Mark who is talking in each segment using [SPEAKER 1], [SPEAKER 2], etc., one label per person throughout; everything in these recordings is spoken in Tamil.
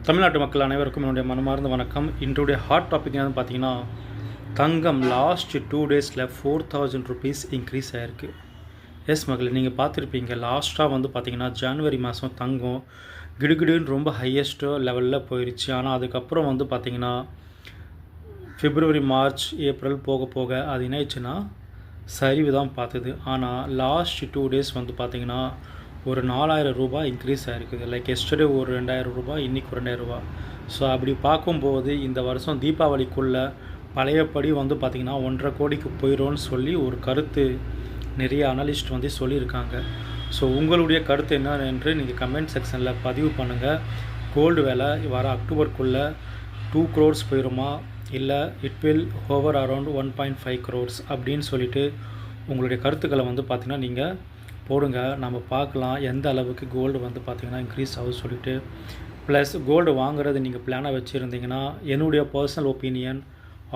[SPEAKER 1] தமிழ்நாட்டு மக்கள் அனைவருக்கும் என்னுடைய மனமார்ந்த வணக்கம். இன்றைய ஹாட் டாபிக் என்னன்னு பார்த்தீங்கன்னா, தங்கம் லாஸ்ட் 2 டேஸில் 4000 ருபீஸ் இன்க்ரீஸ் ஆகிருக்கு. எஸ் மகளே, நீங்கள் பார்த்துருப்பீங்க. லாஸ்ட்டாக வந்து பார்த்தீங்கன்னா ஜனவரி மாதம் தங்கம் கிடுகிடுன்னு ரொம்ப ஹையஸ்ட்டு லெவலில் போயிடுச்சு. ஆனால் அதுக்கப்புறம் வந்து பார்த்திங்கன்னா பிப்ரவரி, மார்ச், ஏப்ரல் போக போக அது என்ன ஆயிடுச்சுன்னா சரிவு தான் பார்த்துது. ஆனால் லாஸ்ட் 2 டேஸ் வந்து பார்த்திங்கன்னா ஒரு 4000 ரூபாய் இன்க்ரீஸ் ஆகிருக்குது. லைக் எஸ்டர்டே ஒரு 2000 ரூபாய், இன்றைக்கி ஒரு 2000 ரூபா. ஸோ அப்படி பார்க்கும்போது இந்த வருஷம் தீபாவளிக்குள்ளே பழையபடி வந்து பார்த்திங்கன்னா 1.5 கோடிக்கு போயிடும்னு சொல்லி ஒரு கருத்து நிறைய அனலிஸ்ட் வந்து சொல்லியிருக்காங்க. ஸோ உங்களுடைய கருத்து என்ன என்று நீங்கள் கமெண்ட் செக்ஷனில் பதிவு பண்ணுங்கள். கோல்டு விலை வர அக்டோபருக்குள்ளே 2 crores போயிடுமா, இல்லை it will hover around 1.5 crores அப்படின்னு சொல்லிட்டு உங்களுடைய கருத்துக்களை வந்து பார்த்திங்கன்னா நீங்கள் போடுங்க. நம்ம பார்க்கலாம் எந்த அளவுக்கு கோல்டு வந்து பார்த்திங்கன்னா இன்க்ரீஸ் ஆகுது சொல்லிட்டு. ப்ளஸ் கோல்டு வாங்குறது நீங்கள் பிளானாக வச்சுருந்தீங்கன்னா என்னுடைய personal opinion,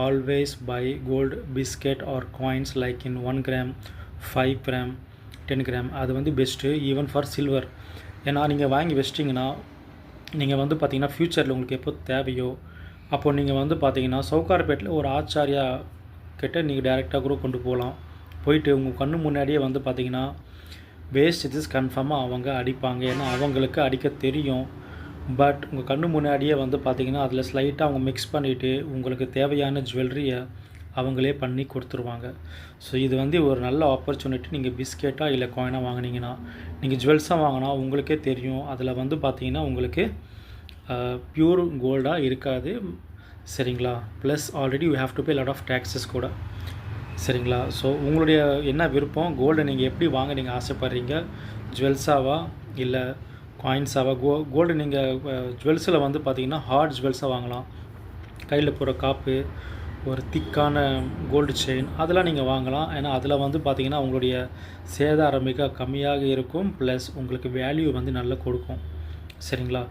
[SPEAKER 1] always buy gold biscuit or coins like in 1 gram, 5 gram, 10 gram. அது வந்து பெஸ்ட்டு ஈவன் ஃபார் சில்வர். ஏன்னா நீங்கள் வாங்கி வச்சிட்டிங்கன்னா நீங்கள் வந்து பார்த்திங்கன்னா ஃப்யூச்சரில் உங்களுக்கு எப்போ தேவையோ அப்போது நீங்கள் வந்து பார்த்திங்கன்னா சவுகார்பேட்டில் ஒரு ஆச்சாரியா கிட்ட நீங்கள் டைரெக்டாக கூட கொண்டு போகலாம். போயிட்டு உங்கள் கண்ணு முன்னாடியே வந்து பார்த்திங்கன்னா வேஸ்டேஜஸ் கன்ஃபார்மாக அவங்க அடிப்பாங்க. ஏன்னா அவங்களுக்கு அடிக்க தெரியும். பட் உங்கள் கண்ணு முன்னாடியே வந்து பார்த்திங்கன்னா அதில் ஸ்லைட்டாக அவங்க மிக்ஸ் பண்ணிவிட்டு உங்களுக்கு தேவையான ஜுவல்லரியை அவங்களே பண்ணி கொடுத்துருவாங்க. ஸோ இது வந்து ஒரு நல்ல ஆப்பர்ச்சுனிட்டி. நீங்கள் பிஸ்கெட்டாக இல்லை காயினாக வாங்கினீங்கன்னா, நீங்கள் ஜுவல்ஸாக வாங்கினா உங்களுக்கே தெரியும் அதில் வந்து பார்த்திங்கன்னா உங்களுக்கு பியூர் கோல்டாக இருக்காது. சரிங்களா? Plus already you have to pay lot of taxes கூட. சரிங்களா? ஸோ உங்களுடைய என்ன விருப்பம், கோல்டு நீங்கள் எப்படி வாங்க நீங்கள் ஆசைப்பட்றீங்க, ஜுவல்ஸாவா இல்லை காயின்ஸாவா? கோல்டு நீங்கள் ஜுவல்ஸில் வந்து பார்த்திங்கன்னா ஹார்ட் ஜுவல்ஸாக வாங்கலாம். கையில் போகிற காப்பு, ஒரு திக்கான கோல்டு செயின், அதெல்லாம் நீங்கள் வாங்கலாம். ஏன்னா அதில் வந்து பார்த்திங்கன்னா உங்களுடைய சேதாரம் மிக கம்மியாக இருக்கும். ப்ளஸ் உங்களுக்கு வேல்யூ வந்து நல்லா கொடுக்கும். சரிங்களா?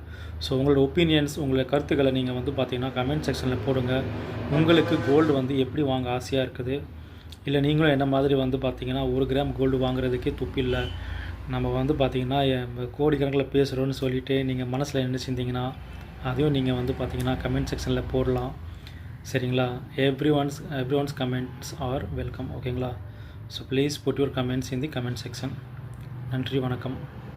[SPEAKER 1] ஸோ உங்களோட ஒப்பீனியன்ஸ், உங்களோட கருத்துக்களை நீங்கள் வந்து பார்த்திங்கன்னா கமெண்ட் செக்ஷனில் போடுங்க. உங்களுக்கு கோல்டு வந்து எப்படி வாங்க ஆசையாக இருக்குது, இல்லை நீங்களும் என்ன மாதிரி வந்து பார்த்திங்கன்னா 1 கிராம் கோல்டு வாங்குறதுக்கே துப்பில்லை, நம்ம வந்து பார்த்திங்கன்னா கோடிக்கணக்கில் பேசுகிறோன்னு சொல்லிவிட்டு நீங்கள் மனசில் நினச்சிருந்தீங்கன்னா அதையும் நீங்கள் வந்து பார்த்திங்கன்னா கமெண்ட் செக்ஷனில் போடலாம். சரிங்களா? Everyone's comments are welcome. ஓகேங்களா? So please put your comments in the comment section. நன்றி, வணக்கம்.